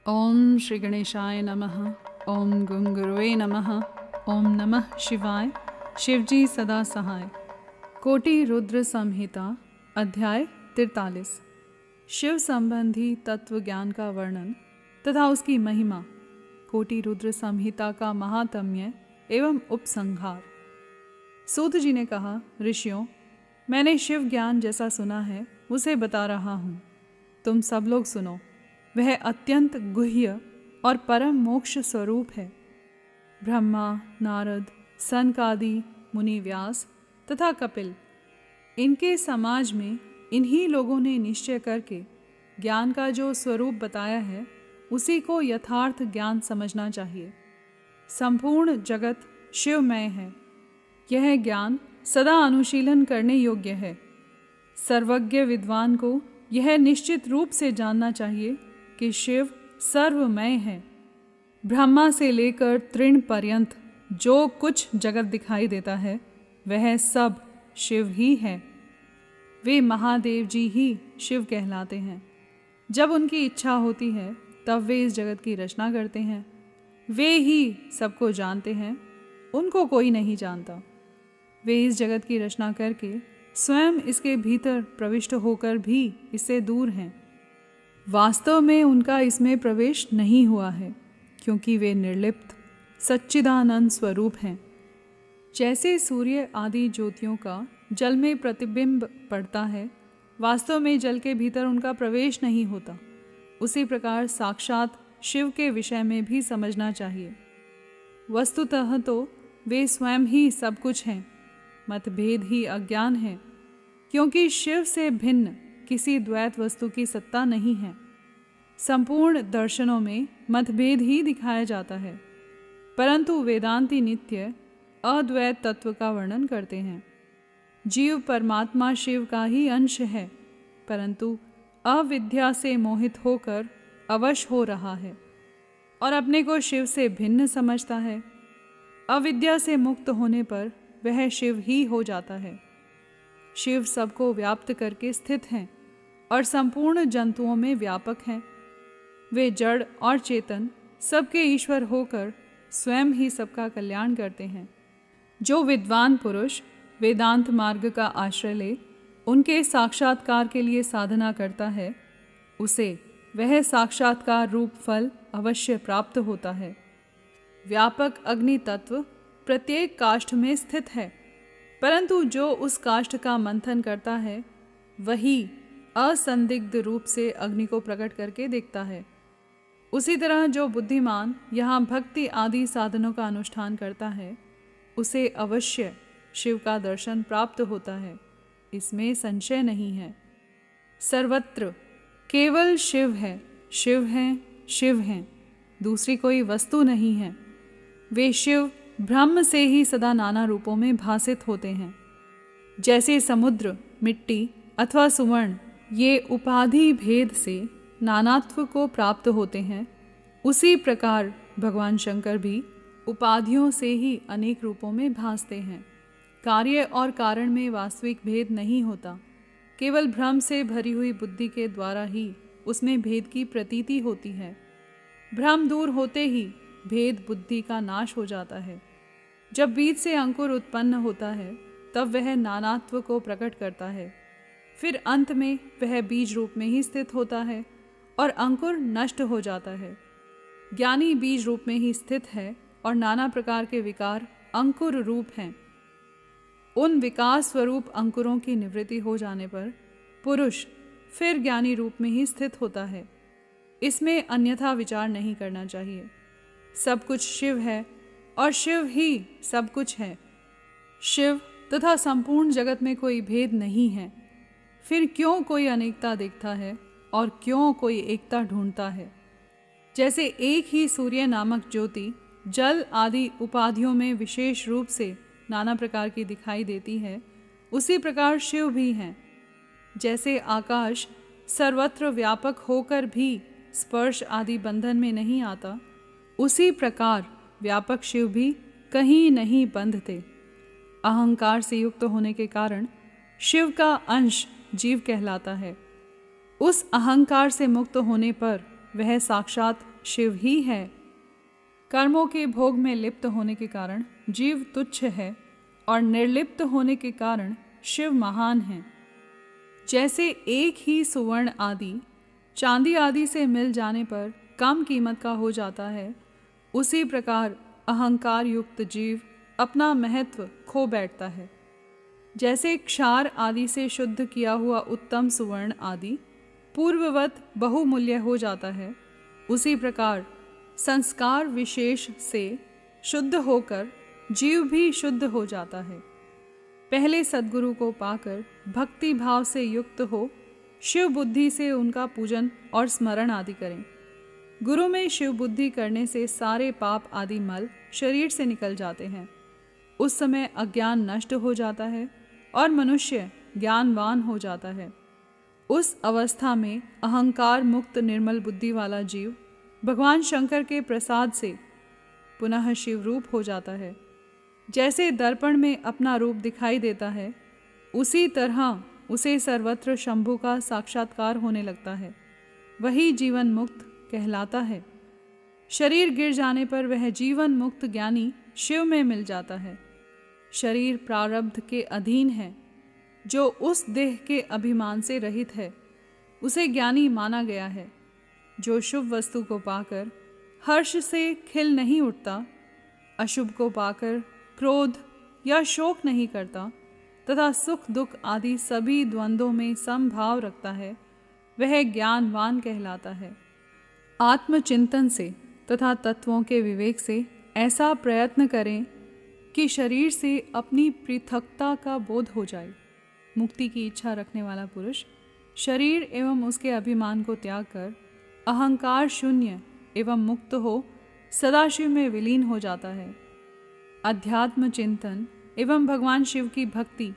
ओम श्री गणेशाय नमः। ओम गुरुवे नमः। ओम नमः शिवाय। शिवजी सदा सहाय। कोटि रुद्र संहिता अध्याय 43। शिव संबंधी तत्व ज्ञान का वर्णन तथा उसकी महिमा। कोटि रुद्र संहिता का महात्म्य एवं उपसंहार। सूत जी ने कहा, ऋषियों, मैंने शिव ज्ञान जैसा सुना है उसे बता रहा हूँ, तुम सब लोग सुनो। वह अत्यंत गुह्य और परम मोक्ष स्वरूप है। ब्रह्मा, नारद, सनकादि मुनि, व्यास तथा कपिल, इनके समाज में इन्हीं लोगों ने निश्चय करके ज्ञान का जो स्वरूप बताया है उसी को यथार्थ ज्ञान समझना चाहिए। संपूर्ण जगत शिवमय है। यह ज्ञान सदा अनुशीलन करने योग्य है। सर्वज्ञ विद्वान को यह निश्चित रूप से जानना चाहिए कि शिव सर्वमय है। ब्रह्मा से लेकर तृण पर्यंत जो कुछ जगत दिखाई देता है वह सब शिव ही है। वे महादेव जी ही शिव कहलाते हैं। जब उनकी इच्छा होती है तब वे इस जगत की रचना करते हैं। वे ही सबको जानते हैं, उनको कोई नहीं जानता। वे इस जगत की रचना करके स्वयं इसके भीतर प्रविष्ट होकर भी इससे दूर हैं। वास्तव में उनका इसमें प्रवेश नहीं हुआ है, क्योंकि वे निर्लिप्त सच्चिदानंद स्वरूप हैं। जैसे सूर्य आदि ज्योतियों का जल में प्रतिबिंब पड़ता है, वास्तव में जल के भीतर उनका प्रवेश नहीं होता, उसी प्रकार साक्षात शिव के विषय में भी समझना चाहिए। वस्तुतः तो वे स्वयं ही सब कुछ हैं। मतभेद ही अज्ञान है, क्योंकि शिव से भिन्न किसी द्वैत वस्तु की सत्ता नहीं है। संपूर्ण दर्शनों में मतभेद ही दिखाया जाता है, परंतु वेदांती नित्य अद्वैत तत्व का वर्णन करते हैं। जीव परमात्मा शिव का ही अंश है, परंतु अविद्या से मोहित होकर अवश हो रहा है और अपने को शिव से भिन्न समझता है। अविद्या से मुक्त होने पर वह शिव ही हो जाता है। शिव सबको व्याप्त करके स्थित हैं और संपूर्ण जंतुओं में व्यापक हैं। वे जड़ और चेतन सबके ईश्वर होकर स्वयं ही सबका कल्याण करते हैं। जो विद्वान पुरुष वेदांत मार्ग का आश्रय ले उनके साक्षात्कार के लिए साधना करता है, उसे वह साक्षात्कार रूप फल अवश्य प्राप्त होता है। व्यापक अग्नि तत्व प्रत्येक काष्ठ में स्थित है, परंतु जो उस काष्ठ का मंथन करता है वही असंदिग्ध रूप से अग्नि को प्रकट करके देखता है। उसी तरह जो बुद्धिमान यहाँ भक्ति आदि साधनों का अनुष्ठान करता है उसे अवश्य शिव का दर्शन प्राप्त होता है, इसमें संशय नहीं है। सर्वत्र केवल शिव है, शिव हैं, शिव हैं, दूसरी कोई वस्तु नहीं है। वे शिव ब्रह्म से ही सदा नाना रूपों में भासित होते हैं। जैसे समुद्र, मिट्टी अथवा सुवर्ण ये उपाधि भेद से नानात्व को प्राप्त होते हैं, उसी प्रकार भगवान शंकर भी उपाधियों से ही अनेक रूपों में भासते हैं। कार्य और कारण में वास्तविक भेद नहीं होता, केवल भ्रम से भरी हुई बुद्धि के द्वारा ही उसमें भेद की प्रतीति होती है। भ्रम दूर होते ही भेद बुद्धि का नाश हो जाता है। जब बीज से अंकुर उत्पन्न होता है तब वह नानात्व को प्रकट करता है, फिर अंत में वह बीज रूप में ही स्थित होता है और अंकुर नष्ट हो जाता है। ज्ञानी बीज रूप में ही स्थित है और नाना प्रकार के विकार अंकुर रूप हैं। उन विकास स्वरूप अंकुरों की निवृत्ति हो जाने पर पुरुष फिर ज्ञानी रूप में ही स्थित होता है। इसमें अन्यथा विचार नहीं करना चाहिए। सब कुछ शिव है और शिव ही सब कुछ है। शिव तथा संपूर्ण जगत में कोई भेद नहीं है। फिर क्यों कोई अनेकता देखता है और क्यों कोई एकता ढूंढता है? जैसे एक ही सूर्य नामक ज्योति जल आदि उपाधियों में विशेष रूप से नाना प्रकार की दिखाई देती है, उसी प्रकार शिव भी हैं। जैसे आकाश सर्वत्र व्यापक होकर भी स्पर्श आदि बंधन में नहीं आता, उसी प्रकार व्यापक शिव भी कहीं नहीं बंधते। अहंकार से युक्त होने के कारण शिव का अंश जीव कहलाता है। उस अहंकार से मुक्त होने पर वह साक्षात शिव ही है। कर्मों के भोग में लिप्त होने के कारण जीव तुच्छ है और निर्लिप्त होने के कारण शिव महान है। जैसे एक ही सुवर्ण आदि चांदी आदि से मिल जाने पर कम कीमत का हो जाता है, उसी प्रकार अहंकार युक्त जीव अपना महत्व खो बैठता है। जैसे क्षार आदि से शुद्ध किया हुआ उत्तम सुवर्ण आदि पूर्ववत बहुमूल्य हो जाता है, उसी प्रकार संस्कार विशेष से शुद्ध होकर जीव भी शुद्ध हो जाता है। पहले सद्गुरु को पाकर भक्ति भाव से युक्त हो शिव बुद्धि से उनका पूजन और स्मरण आदि करें। गुरु में शिव बुद्धि करने से सारे पाप आदि मल शरीर से निकल जाते हैं। उस समय अज्ञान नष्ट हो जाता है और मनुष्य ज्ञानवान हो जाता है। उस अवस्था में अहंकार मुक्त निर्मल बुद्धि वाला जीव भगवान शंकर के प्रसाद से पुनः शिव रूप हो जाता है। जैसे दर्पण में अपना रूप दिखाई देता है, उसी तरह उसे सर्वत्र शंभु का साक्षात्कार होने लगता है। वही जीवन मुक्त कहलाता है। शरीर गिर जाने पर वह जीवन मुक्त ज्ञानी शिव में मिल जाता है। शरीर प्रारब्ध के अधीन है। जो उस देह के अभिमान से रहित है, उसे ज्ञानी माना गया है। जो शुभ वस्तु को पाकर हर्ष से खिल नहीं उठता, अशुभ को पाकर क्रोध या शोक नहीं करता तथा सुख दुख आदि सभी द्वंद्वों में समभाव रखता है, वह ज्ञानवान कहलाता है। आत्मचिंतन से तथा तत्वों के विवेक से ऐसा प्रयत्न करें कि शरीर से अपनी पृथकता का बोध हो जाए। मुक्ति की इच्छा रखने वाला पुरुष शरीर एवं उसके अभिमान को त्याग कर अहंकार शून्य एवं मुक्त हो सदाशिव में विलीन हो जाता है। अध्यात्म चिंतन एवं भगवान शिव की भक्ति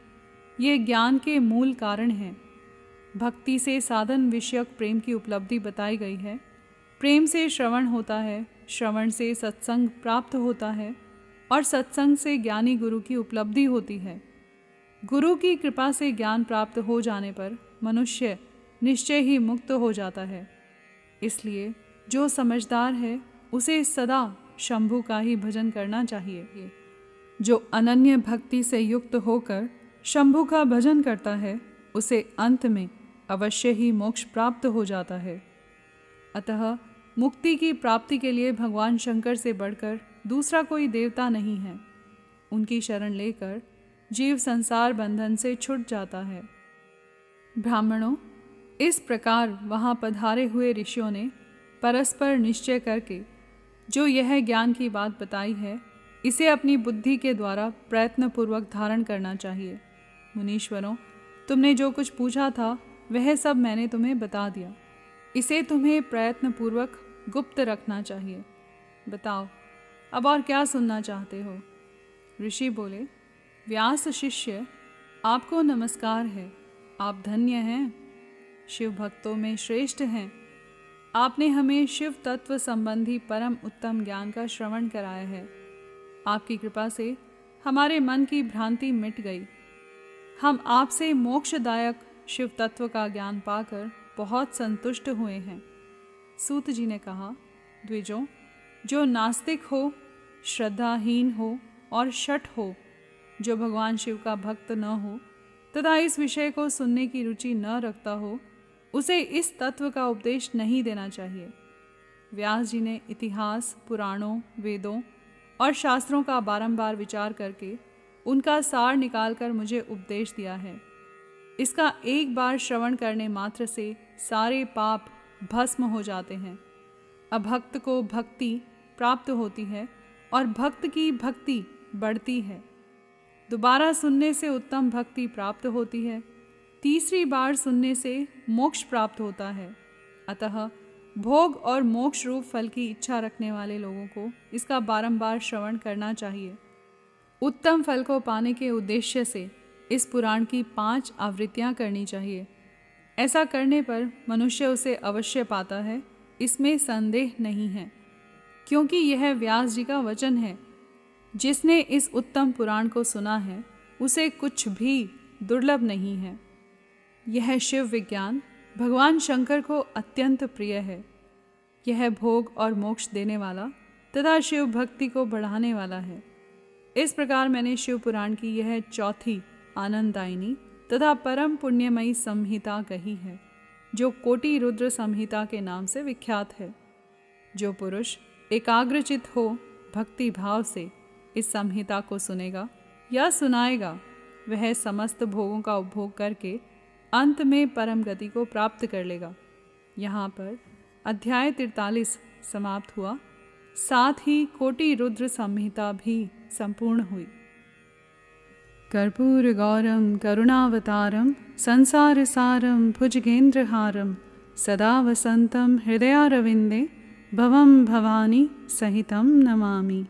ये ज्ञान के मूल कारण हैं। भक्ति से साधन विषयक प्रेम की उपलब्धि बताई गई है। प्रेम से श्रवण होता है, श्रवण से सत्संग प्राप्त होता है और सत्संग से ज्ञानी गुरु की उपलब्धि होती है। गुरु की कृपा से ज्ञान प्राप्त हो जाने पर मनुष्य निश्चय ही मुक्त हो जाता है। इसलिए जो समझदार है उसे सदा शंभु का ही भजन करना चाहिए। जो अनन्य भक्ति से युक्त होकर शंभु का भजन करता है, उसे अंत में अवश्य ही मोक्ष प्राप्त हो जाता है। अतः मुक्ति की प्राप्ति के लिए भगवान शंकर से बढ़कर दूसरा कोई देवता नहीं है। उनकी शरण लेकर जीव संसार बंधन से छूट जाता है। ब्राह्मणों, इस प्रकार वहाँ पधारे हुए ऋषियों ने परस्पर निश्चय करके जो यह ज्ञान की बात बताई है, इसे अपनी बुद्धि के द्वारा प्रयत्नपूर्वक धारण करना चाहिए। मुनीश्वरों, तुमने जो कुछ पूछा था वह सब मैंने तुम्हें बता दिया। इसे तुम्हें प्रयत्नपूर्वक गुप्त रखना चाहिए। बताओ, अब और क्या सुनना चाहते हो? ऋषि बोले, व्यास शिष्य, आपको नमस्कार है। आप धन्य हैं, शिव भक्तों में श्रेष्ठ हैं। आपने हमें शिव तत्व संबंधी परम उत्तम ज्ञान का श्रवण कराया है। आपकी कृपा से हमारे मन की भ्रांति मिट गई। हम आपसे मोक्षदायक शिव तत्व का ज्ञान पाकर बहुत संतुष्ट हुए हैं। सूत जी ने कहा, द्विजों, जो नास्तिक हो, श्रद्धाहीन हो और शठ हो, जो भगवान शिव का भक्त न हो तथा इस विषय को सुनने की रुचि न रखता हो, उसे इस तत्व का उपदेश नहीं देना चाहिए। व्यास जी ने इतिहास, पुराणों, वेदों और शास्त्रों का बारंबार विचार करके उनका सार निकालकर मुझे उपदेश दिया है। इसका एक बार श्रवण करने मात्र से सारे पाप भस्म हो जाते हैं। अभक्त को भक्ति प्राप्त होती है और भक्त की भक्ति बढ़ती है। दोबारा सुनने से उत्तम भक्ति प्राप्त होती है। तीसरी बार सुनने से मोक्ष प्राप्त होता है। अतः भोग और मोक्ष रूप फल की इच्छा रखने वाले लोगों को इसका बारंबार श्रवण करना चाहिए। उत्तम फल को पाने के उद्देश्य से इस पुराण की 5 आवृत्तियाँ करनी चाहिए। ऐसा करने पर मनुष्य उसे अवश्य पाता है, इसमें संदेह नहीं है, क्योंकि यह व्यास जी का वचन है। जिसने इस उत्तम पुराण को सुना है, उसे कुछ भी दुर्लभ नहीं है। यह शिव विज्ञान भगवान शंकर को अत्यंत प्रिय है। यह भोग और मोक्ष देने वाला तथा शिव भक्ति को बढ़ाने वाला है। इस प्रकार मैंने शिव पुराण की यह चौथी आनंददायिनी तथा परम पुण्यमयी संहिता कही है, जो कोटि रुद्र संहिता के नाम से विख्यात है। जो पुरुष एकाग्रचित हो भक्ति भाव से इस संहिता को सुनेगा या सुनाएगा, वह समस्त भोगों का उपभोग करके अंत में परम गति को प्राप्त कर लेगा। यहाँ पर अध्याय 43 समाप्त हुआ, साथ ही कोटि रुद्र संहिता भी संपूर्ण हुई। कर्पूर गौरम करुणावतारम संसार सारम भुजगेंद्रहारम सदा वसंतम हृदयारविंदे भवम भवानी सहितं नमामि।